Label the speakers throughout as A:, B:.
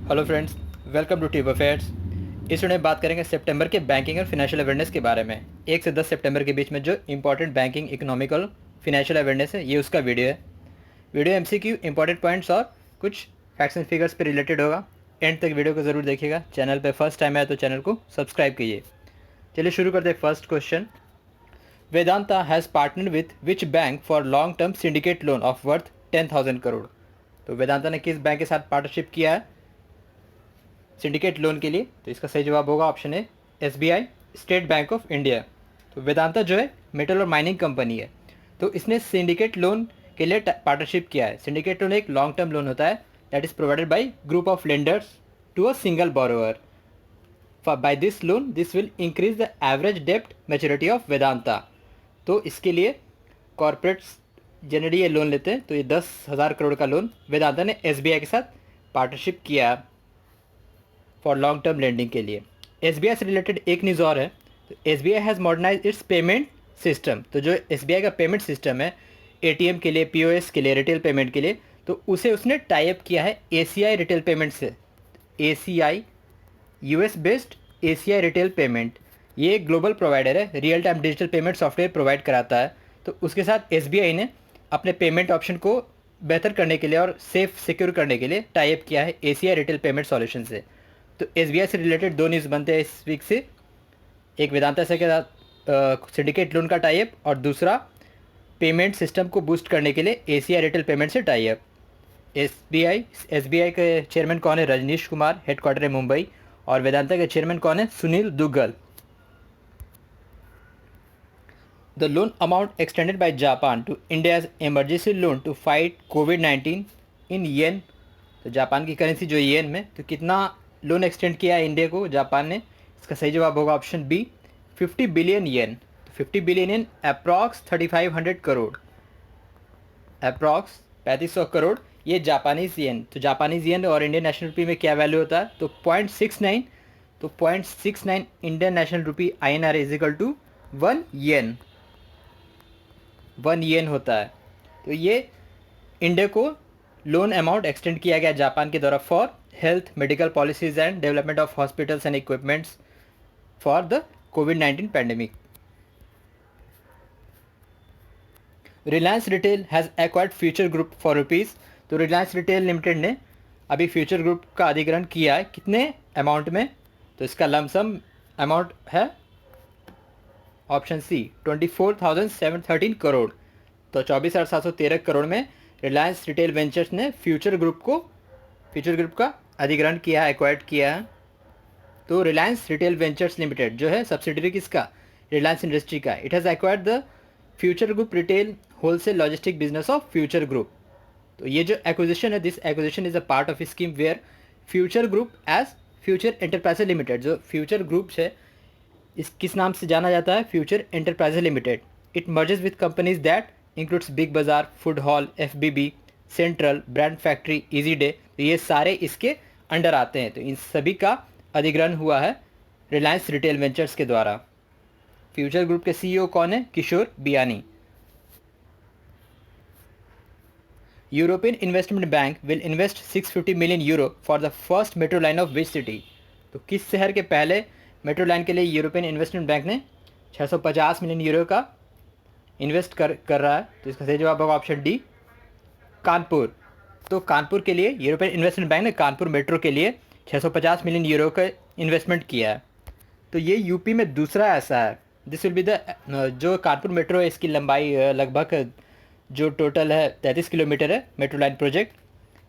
A: Hello friends, welcome to Tube Affairs. इस video में बात करेंगे सितंबर के बैंकिंग और फिनेंशियल अवेयरनेस के बारे में। 1 से 10 सितंबर के बीच में जो important banking, economical, financial awareness है, ये उसका वीडियो है। वीडियो एमसीक्यू, इंपॉर्टेंट पॉइंट्स और कुछ फैक्ट्स एंड फिगर्स पे रिलेटेड होगा। एंड तक वीडियो को ज़रूर देखिएगा। चैनल पे फर्स्ट टाइम आया तो चैनल को सब्सक्राइब कीजिए। चलिए शुरू करते हैं। First question, Vedanta has partner with which bank for long term syndicate loan of worth 10,000 crore. तो वेदांता ने किस बैंक के साथ पार्टनरशिप किया है सिंडिकेट लोन के लिए? तो इसका सही जवाब होगा option A, SBI, state bank of India. तो वेदांता जो है मेटल और माइनिंग कंपनी है, तो इसने सिंडिकेट लोन के लिए पार्टनरशिप किया है। सिंडिकेट लोन एक लॉन्ग टर्म लोन होता है that is provided by group of lenders to a single borrower. By this loan this will increase the average डेप्ट मेच्योरिटी ऑफ वेदांता। तो इसके लिए कॉरपोरेट्स जनरली ये लोन लेते हैं। तो ये 10,000 करोड़ का लोन वेदांता ने एसबीआई के साथ पार्टनरशिप किया फॉर लॉन्ग टर्म लेंडिंग के लिए। एसबीआई से रिलेटेड एक न्यूज़ और है। तो SBI has modernise it's payment system. तो जो एसबीआई का पेमेंट सिस्टम है एटीएम के लिए, पीओएस के लिए, रिटेल पेमेंट के लिए, तो उसे उसने टाई अप किया है एसीआई रिटेल पेमेंट से। ACI, US based ACI retail payment, ये एक ग्लोबल प्रोवाइडर है, real time digital payment software provide कराता है। तो उसके साथ एसबीआई ने अपने पेमेंट ऑप्शन को बेहतर करने के लिए और सेफ सिक्योर करने के लिए टाई अप किया है एसीआई रिटेल पेमेंट सॉल्यूशन से। तो एसबीआई से रिलेटेड दो न्यूज़ बनते हैं इस वीक से। एक वेदांता से के साथ सिंडिकेट लोन का टाई अप और दूसरा पेमेंट सिस्टम को बूस्ट करने के लिए एसीआई रिटेल पेमेंट से टाई अप। एसबीआई के चेयरमैन कौन है? रजनीश कुमार, हेडक्वार्टर है मुंबई। और वेदांता के चेयरमैन कौन है? Sunil Duggal. The loan amount extended by Japan to India's emergency loan to fight कोविड-19 इन येन। तो जापान की करेंसी जो येन में, तो कितना लोन एक्सटेंड किया है इंडिया को जापान ने? इसका सही जवाब होगा ऑप्शन बी, 50 बिलियन येन। तो 50 बिलियन येन अप्रॉक्स 3500 करोड़, अप्रॉक्स 3500 करोड़, ये जापानीज़ येन। तो जापानीज़ येन और इंडियन नेशनल रुपी में क्या वैल्यू होता है? तो 0.69। तो 0.69 Indian national rupee INR is equal to 1 yen, 1 yen होता है। तो ये इंडिया को लोन अमाउंट एक्सटेंड किया गया जापान के द्वारा for health, medical policies and development of hospitals and equipments for the covid pandemic. Reliance retail has acquired future group for rupees. तो रिलायंस रिटेल लिमिटेड ने अभी फ्यूचर ग्रुप का अधिग्रहण किया है, कितने अमाउंट में? तो इसका लमसम अमाउंट है ऑप्शन सी, 24,713 करोड़। तो 24,713 करोड़ में रिलायंस रिटेल वेंचर्स ने फ्यूचर ग्रुप का अधिग्रहण किया है, एक्वायर्ड किया है। तो रिलायंस रिटेल वेंचर्स लिमिटेड जो है सब्सिडरी किसका? रिलायंस इंडस्ट्री का। It has acquired the Future Group retail wholesale logistic business of Future Group. तो ये जो एक्विजिशन है, this acquisition is a part of scheme where Future Group as Future Enterprise Limited, जो Future Group है इस किस नाम से जाना जाता है? Future Enterprise Limited. It merges with companies that includes Big Bazaar, Food Hall, FBB, Central, Brand Factory, Easy Day. तो ये सारे इसके अंडर आते हैं। तो इन सभी का अधिग्रहण हुआ है रिलायंस रिटेल वेंचर्स के द्वारा। फ्यूचर ग्रुप के CEO कौन है? Kishore Biyani. European Investment Bank will invest 650 million euro for the first metro line of which city. तो किस शहर के पहले मेट्रो लाइन के लिए यूरोपियन इन्वेस्टमेंट बैंक ने 650 मिलियन यूरो का इन्वेस्ट कर रहा है? तो इसका सही जवाब होगा ऑप्शन डी, कानपुर। तो कानपुर के लिए यूरोपियन इन्वेस्टमेंट बैंक ने कानपुर मेट्रो के लिए 650 मिलियन यूरो का इन्वेस्टमेंट किया है। तो ये यूपी में दूसरा ऐसा है। दिस विल बी द जो कानपुर मेट्रो है, इसकी लंबाई लगभग जो टोटल है 33 किलोमीटर है मेट्रो लाइन प्रोजेक्ट।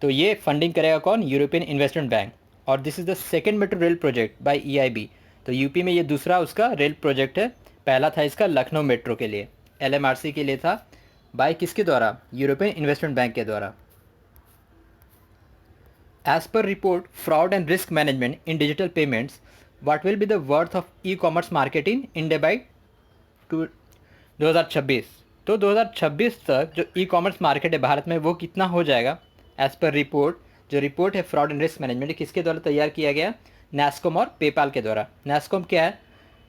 A: तो ये फंडिंग करेगा कौन? European Investment Bank. और this is the second metro rail project by EIB। तो यूपी में ये दूसरा उसका रेल प्रोजेक्ट है। पहला था इसका लखनऊ मेट्रो के लिए, LMRC के लिए था, बाय किसके द्वारा? यूरोपियन इन्वेस्टमेंट बैंक के द्वारा। As per report fraud and risk management in digital payments, what will be the worth of e-commerce market in India by 2026। तो 2026 तक जो ई-कॉमर्स मार्केट है भारत में वो कितना हो जाएगा? एज पर रिपोर्ट, जो रिपोर्ट है फ्रॉड एंड रिस्क मैनेजमेंट, किसके द्वारा तैयार किया गया? NASSCOM और पेपाल के द्वारा। NASSCOM क्या है?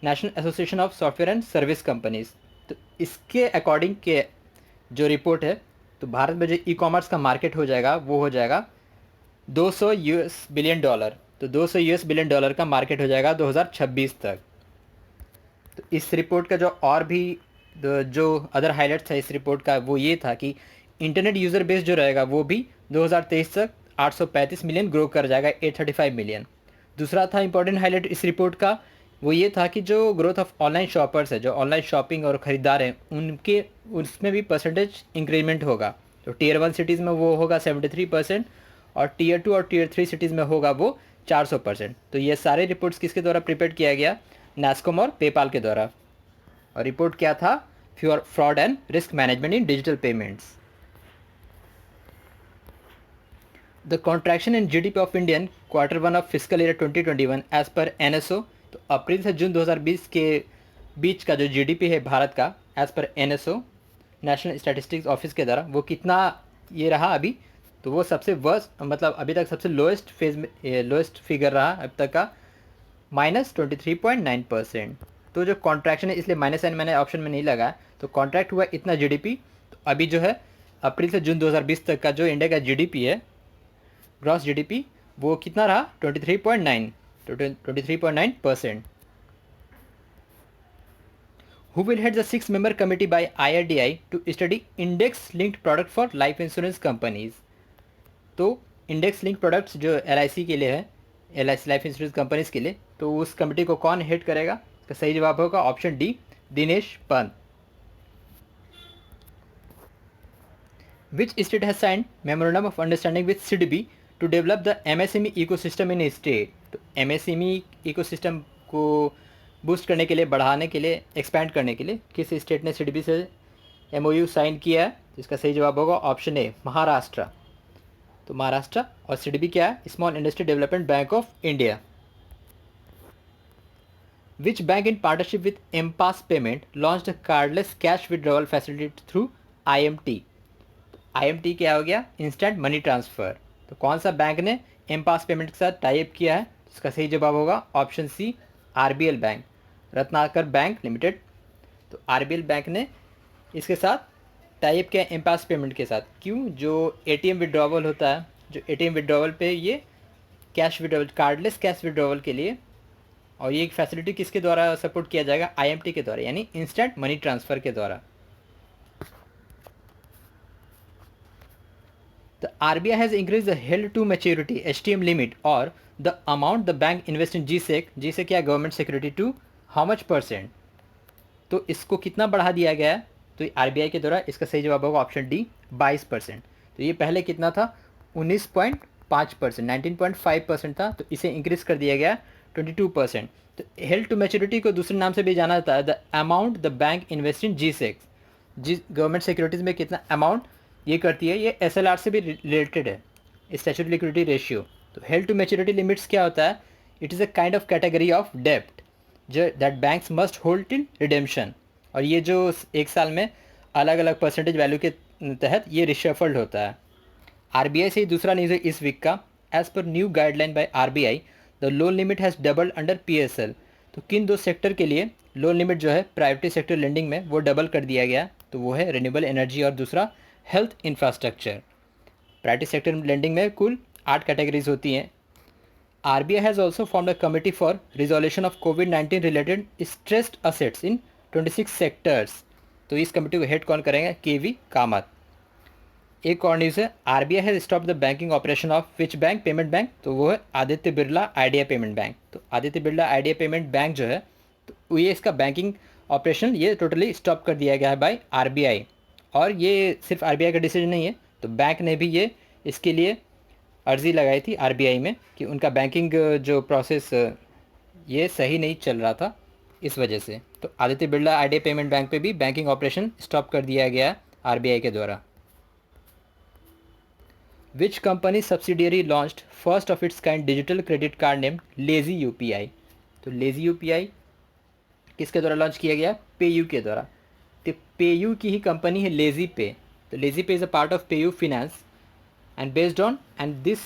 A: National association of software and service companies. तो इसके अकॉर्डिंग के जो रिपोर्ट है, तो भारत में जो ई-कॉमर्स का मार्केट हो जाएगा वो हो जाएगा 200 यूएस बिलियन डॉलर। तो 200 यूएस बिलियन डॉलर का मार्केट हो जाएगा 2026 तक। तो इस रिपोर्ट का जो और भी जो अदर हाईलाइट्स था इस रिपोर्ट का वो ये था कि इंटरनेट यूज़र बेस जो रहेगा वो भी 2023 तक 835 मिलियन ग्रो कर जाएगा 835 मिलियन। दूसरा था इंपॉर्टेंट हाईलाइट इस रिपोर्ट का वो ये था कि जो ग्रोथ ऑफ ऑनलाइन शॉपर्स है, जो ऑनलाइन शॉपिंग और ख़रीदार हैं, उनके उसमें भी परसेंटेज इंक्रीमेंट होगा। तो टीयर 1 सिटीज़ में वो होगा 73% और टीयर 2 और टीयर 3 सिटीज़ में होगा वो 400%। तो ये सारे रिपोर्ट्स किसके द्वारा प्रिपेयर किया गया? नास्कॉम और पेपाल के द्वारा। और रिपोर्ट क्या था? Fraud and risk management in digital payments. The contraction in GDP of Indian Q1 of physical year 2021 as per NSO. तो अप्रैल से जून 2020 के बीच का जो जीडीपी है भारत का as per NSO national statistics office के द्वारा वो कितना ये रहा अभी? तो वो सबसे वर्स्ट, मतलब अभी तक सबसे लोएस्ट फेज में लोएस्ट फिगर रहा अब तक का, -23.9%। तो जो कॉन्ट्रैक्शन है इसलिए माइनस एन मैंने ऑप्शन में नहीं लगा। तो कॉन्ट्रैक्ट हुआ इतना जीडीपी। तो अभी जो है अप्रैल से जून 2020 तक का जो इंडिया का जीडीपी है, ग्रॉस जीडीपी, वो कितना रहा? 23.9। तो 23.9%। Who will head the 6-member committee by IRDAI to study index linked product for life insurance companies? तो इंडेक्स लिंक प्रोडक्ट्स जो एलआईसी के लिए है, एलआईसी लाइफ इंश्योरेंस कंपनीज के लिए, तो उस कमेटी को कौन हेड करेगा? इसका सही जवाब होगा option D, Dinesh Pant. Which state has signed memorandum of understanding with SIDBI to develop the MSME ecosystem in state? तो एमएसएमई इकोसिस्टम को बूस्ट करने के लिए, बढ़ाने के लिए, एक्सपैंड करने के लिए किस स्टेट ने सिडबी से एमओयू साइन किया है? इसका सही जवाब होगा ऑप्शन ए, महाराष्ट्र। तो महाराष्ट्र। और सिडबी क्या है? Small Industry Development Bank of India. Which bank in partnership with mPass payment launch cardless cash withdrawal facility through IMT? IMT क्या हो गया? Instant money transfer. तो कौन सा बैंक ने एमपास पेमेंट के साथ टाई अप किया है? इसका सही जवाब होगा option C, RBL bank, Ratnakar bank limited. तो आरबीएल बैंक ने इसके साथ टाई अप किया एमपास पेमेंट के साथ। क्यों? जो एटीएम विड्रॉवल होता है, जो एटीएम विड्रॉवल पे ये cash withdrawal, cardless cash withdrawal के लिए, और ये एक फैसिलिटी किसके द्वारा सपोर्ट किया जाएगा? आईएमटी के द्वारा, यानी इंस्टेंट मनी ट्रांसफ़र के द्वारा। The RBI has increased the held to maturity HTM limit or the amount the bank invest in GSEC, GSEC क्या government security, to how much %? तो इसको कितना बढ़ा दिया गया है? तो आरबीआई के द्वारा। इसका सही जवाब होगा ऑप्शन डी, 22%। तो ये पहले कितना था? 19.5%, 19.5% था। तो इसे इंक्रीज कर दिया गया 22%। तो हेल्ड टू मैच्योरिटी को दूसरे नाम से भी जाना जाता है the amount the bank invest in GSEC। G government securities में कितना अमाउंट ये करती है, ये एसएलआर से भी रिलेटेड है, स्टैट्यूटरी लिक्विडिटी रेशियो। तो हेल्ड टू मैच्योरिटी लिमिट्स क्या होता है? It is a kind of category of डेप्ट जो that banks must hold till redemption. और ये जो एक साल में अलग अलग परसेंटेज वैल्यू के तहत ये रिशफल्ड होता है। आरबीआई से ही दूसरा न्यूज़ है इस वीक का। As per new guideline by RBI the loan limit has doubled under PSL. तो किन दो सेक्टर के लिए लोन लिमिट जो है प्राइवेट सेक्टर लेंडिंग में वो डबल कर दिया गया? तो वो है रिन्यूएबल एनर्जी और दूसरा health infrastructure. Private sector lending में कुल 8 कैटेगरीज होती हैं। RBI has also formed a committee for resolution of covid related stressed assets in 26 sectors. तो इस कमेटी को हेड कौन करेंगे? केवी कामत। एक और न्यूज़ है, RBI has stop the banking operation of which bank? Payment bank. तो वो है Aditya Birla Idea payment bank. तो Aditya Birla Idea payment bank जो है, तो ये इसका बैंकिंग ऑपरेशन ये टोटली स्टॉप कर दिया गया है बाय आरबीआई। और ये सिर्फ आरबीआई का डिसीजन नहीं है, तो बैंक ने भी ये इसके लिए अर्जी लगाई थी आरबीआई में कि उनका बैंकिंग जो प्रोसेस ये सही नहीं चल रहा था, इस वजह से। तो Aditya Birla Idea payment bank पे भी बैंकिंग ऑपरेशन स्टॉप कर दिया गया आरबीआई के द्वारा। Which company subsidiary launched first of its kind digital credit card name lazy UPI? तो लेजी यूपीआई किसके द्वारा लॉन्च किया गया? पेयू के द्वारा। तो पेयू की ही कंपनी है लेजी पे। तो LazyPay is a part of PayU finance and based on and this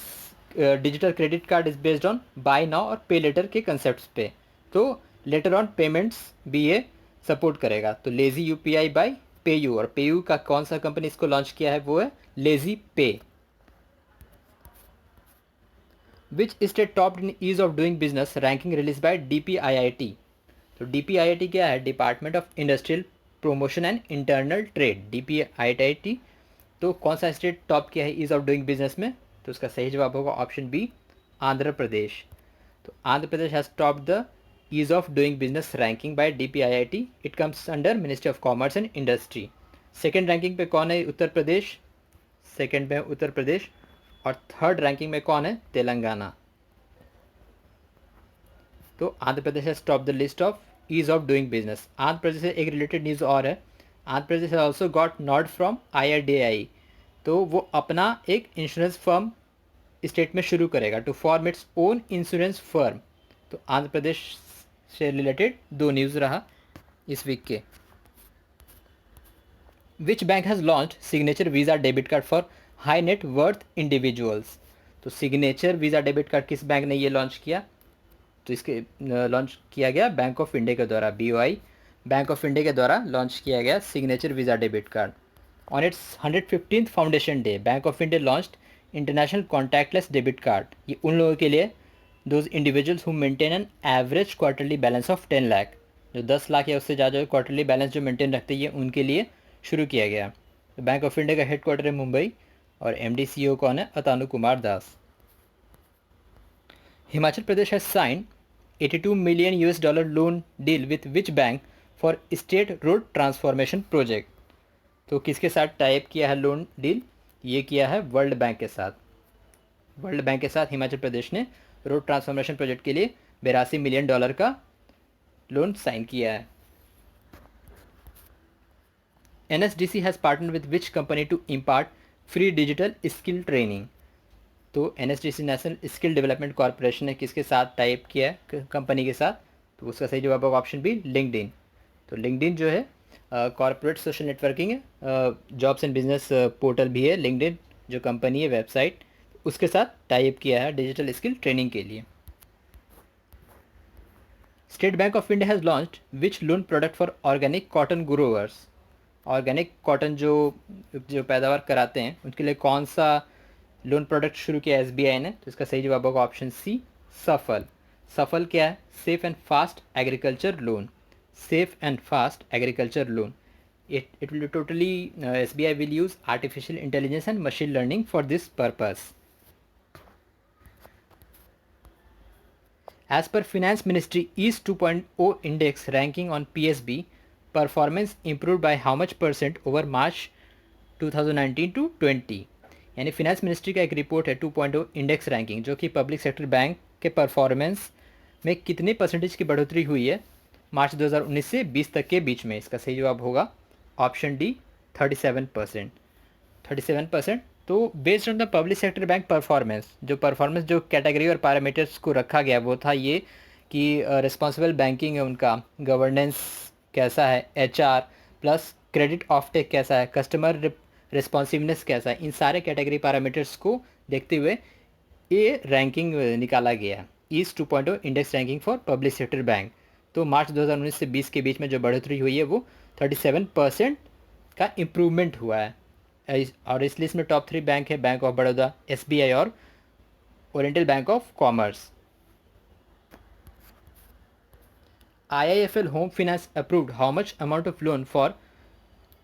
A: digital credit card is based on buy now और पे लेटर के कंसेप्ट पे। तो लेटर ऑन पेमेंट्स भी ये सपोर्ट करेगा। तो लेजी यूपीआई बाय पेयू, और PayU का कौन सा कंपनी इसको लॉन्च किया है? वो है LazyPay. Which state topped in ease of doing business ranking release by DPIIT। तो DPIIT क्या है? Department of industrial promotion and internal trade, DPIIT। तो कौन सा स्टेट टॉप किया है ईज ऑफ डूइंग बिजनेस में? तो उसका सही जवाब होगा ऑप्शन बी, आंध्र प्रदेश। तो Andhra Pradesh has top the ease of doing business ranking by DPIIT। It comes under ministry of commerce and industry. Second ranking पे कौन है? उत्तर प्रदेश। सेकेंड पे है उत्तर प्रदेश। और थर्ड रैंकिंग में कौन है? तेलंगाना। तो Andhra Pradesh has top the list of ease of doing business. Andhra Pradesh से एक रिलेटेड न्यूज़ और है, Andhra Pradesh has also got nod from IRDAI। तो वो अपना एक इंश्योरेंस फर्म स्टेट में शुरू करेगा to form its own insurance firm. तो आंध्र प्रदेश से रिलेटेड दो न्यूज़ रहा इस वीक के। Which bank has launch signature visa debit card for high net worth individuals. तो सिग्नेचर वीज़ा डेबिट कार्ड किस बैंक ने ये लॉन्च किया? तो इसके लॉन्च किया गया बैंक ऑफ इंडिया के द्वारा, BOI बैंक ऑफ इंडिया के द्वारा लॉन्च किया गया signature visa debit card. On it's 115th foundation day bank of India launched international contactless debit card. ये उन लोगों के लिए, those individuals who maintain an average quarterly balance of 10 lakh, जो 10 लाख या उससे ज़्यादा क्वार्टरली बैलेंस जो मेंटेन रखते हैं, उनके लिए शुरू किया गया। तो बैंक ऑफ इंडिया का हेडक्वार्टर है मुंबई और MD CEO कौन है? Atanu Kumar Das. Himachal Pradesh has signed $82 million loan deal with which bank for state road transformation project. तो किसके साथ टाइप किया है लोन डील? ये किया है वर्ल्ड बैंक के साथ। वर्ल्ड बैंक के साथ हिमाचल प्रदेश ने रोड ट्रांसफॉर्मेशन प्रोजेक्ट के लिए $82 मिलियन का लोन साइन किया है। NSDC has partner with which company to impart free digital skill training. तो NSDC national skill development corporation ने किसके साथ टाइप किया है कंपनी के साथ? तो उसका सही जवाब होगा ऑप्शन बी, लिंक्डइन। तो लिंक्डइन जो है कॉरपोरेट सोशल नेटवर्किंग है, जॉब्स एंड बिजनेस पोर्टल भी है लिंक्डइन जो कंपनी है, वेबसाइट, उसके साथ टाइप किया है डिजिटल स्किल ट्रेनिंग के लिए। State bank of India has launched which loan product for organic cotton growers. Organic cotton जो पैदावार कराते हैं उनके लिए कौन सा लोन प्रोडक्ट शुरू किया SBI ने? तो इसका सही जवाब होगा ऑप्शन सी, सफल। सफल क्या है? Safe and fast agriculture loan. Safe and fast agriculture loan. It will totally SBI will use artificial intelligence and machine learning for this purpose. As per Finance Ministry East 2.0 index ranking on PSB, performance improved by how much percent over March 2019 to 20? यानी finance ministry का एक report है 2.0 index ranking, जो कि public sector bank के performance में कितने percentage की बढ़ोतरी हुई है मार्च 2019 से 20 तक के बीच में। इसका सही जवाब होगा ऑप्शन डी, 37%। 37%। तो based on the public sector bank performance, जो कैटेगरी और पैरामीटर्स को रखा गया वो था ये कि रिस्पॉन्सिबल बैंकिंग है उनका, गवर्नेंस कैसा है, HR प्लस क्रेडिट ऑफटेक कैसा है, कस्टमर रिस्पॉन्सिवनेस कैसा है, इन सारे कैटेगरी पैरामीटर्स को देखते हुए ये रैंकिंग निकाला गया, east 2.0 index ranking for public sector bank. तो मार्च 2019 से 20 के बीच में जो बढ़ोतरी हुई है वो 37% का इम्प्रूवमेंट हुआ है। और इस लिस्ट में टॉप 3 बैंक है बैंक ऑफ बड़ौदा, SBI और oriental bank of commerce. IIFL home finance approved how much amount of loan for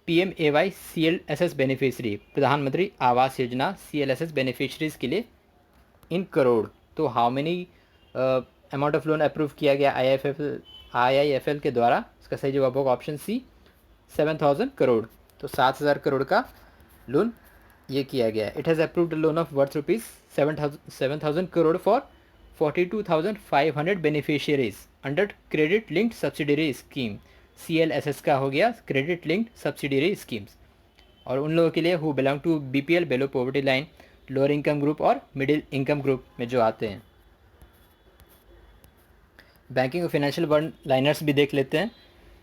A: PMAY CLSS beneficiary. प्रधानमंत्री आवास योजना CLSS बेनिफिशरीज़ के लिए इन करोड़। तो how many amount of loan approve किया गया IIFL के द्वारा? इसका सही जवाब होगा ऑप्शन सी, 7,000 करोड़। तो 7,000 करोड़ का लोन ये किया गया। It has approved loan of worth rupees 7,000 crore for 42,500 beneficiaries under credit linked subsidiary scheme. CLSS का हो गया क्रेडिट लिंक्ड सब्सिडरी स्कीम्स, और उन लोगों के लिए who belong to BPL below poverty line, lower income group और मिडिल इनकम ग्रुप में जो आते हैं। बैंकिंग और फाइनेंशियल वन लाइनर्स भी देख लेते हैं।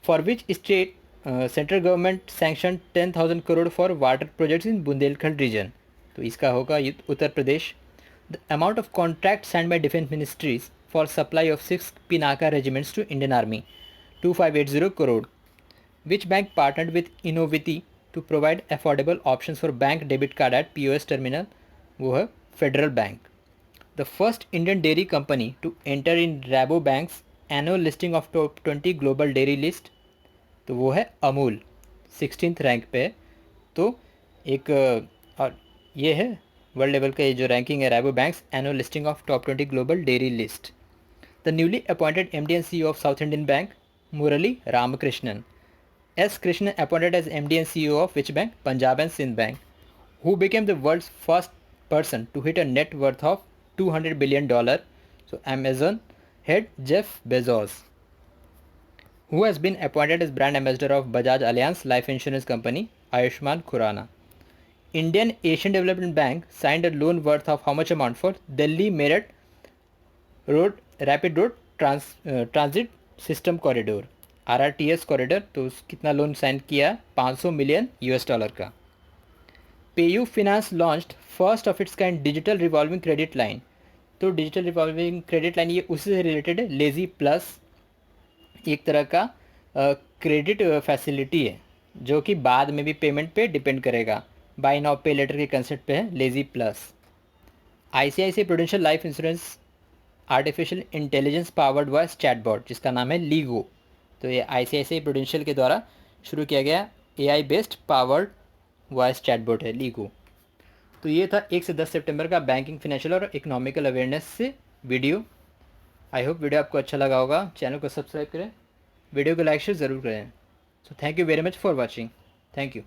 A: For which state central government sanction 10,000 crore for water projects in Bundelkhand region. तो इसका होगा Uttar Pradesh. The amount of contract signed by defence ministries for supply of 6 Pinaka regiments to Indian army, 2580 crore. Which bank partnered with Innoviti to provide affordable options for bank debit card at POS terminal? वो है Federal Bank. The first Indian dairy company to enter in रैबो banks annual listing of top 20 global dairy list, तो वो है Amul, 16th rank पे है। तो एक और ये है वर्ल्ड लेवल का ये जो रैंकिंग है, Rabobank's annual listing of top 20 global dairy list. The newly appointed MD and CEO of South Indian Bank Murali Ramakrishnan, S. Krishnan appointed as MD and CEO of which bank? Punjab and Sindh Bank. Who became the world's first person to hit a net worth of $200 billion? So Amazon head Jeff Bezos. Who has been appointed as brand ambassador of Bajaj Allianz Life Insurance Company? Ayushman Khurrana. Indian Asian Development Bank signed a loan worth of how much amount for Delhi Meerut road rapid road transit system corridor, RRTS corridor. तो कितना loan sign किया? $500 million का। PayU finance launched first of its kind digital revolving credit line. तो digital revolving credit line ये उसी से related है। Lazy plus एक तरह का क्रेडिट फैसिलिटी है जो कि बाद में भी पेमेंट पे डिपेंड करेगा। बाय नाउ पे लेटर के कंसेप्ट पे है lazy plus. ICICI prudential life insurance artificial intelligence powered voice chatbot जिसका नाम है लीगो। तो ये ICICI प्रूडेंशियल के द्वारा शुरू किया गया AI based powered voice chatbot है लीगो। तो ये था 1 से 10 सितंबर का बैंकिंग, फाइनेंशियल और इकोनॉमिकल अवेयरनेस से वीडियो। आई होप वीडियो आपको अच्छा लगा होगा। चैनल को सब्सक्राइब करें, वीडियो को लाइक शेयर ज़रूर करें। So thank you very much for watching. Thank you.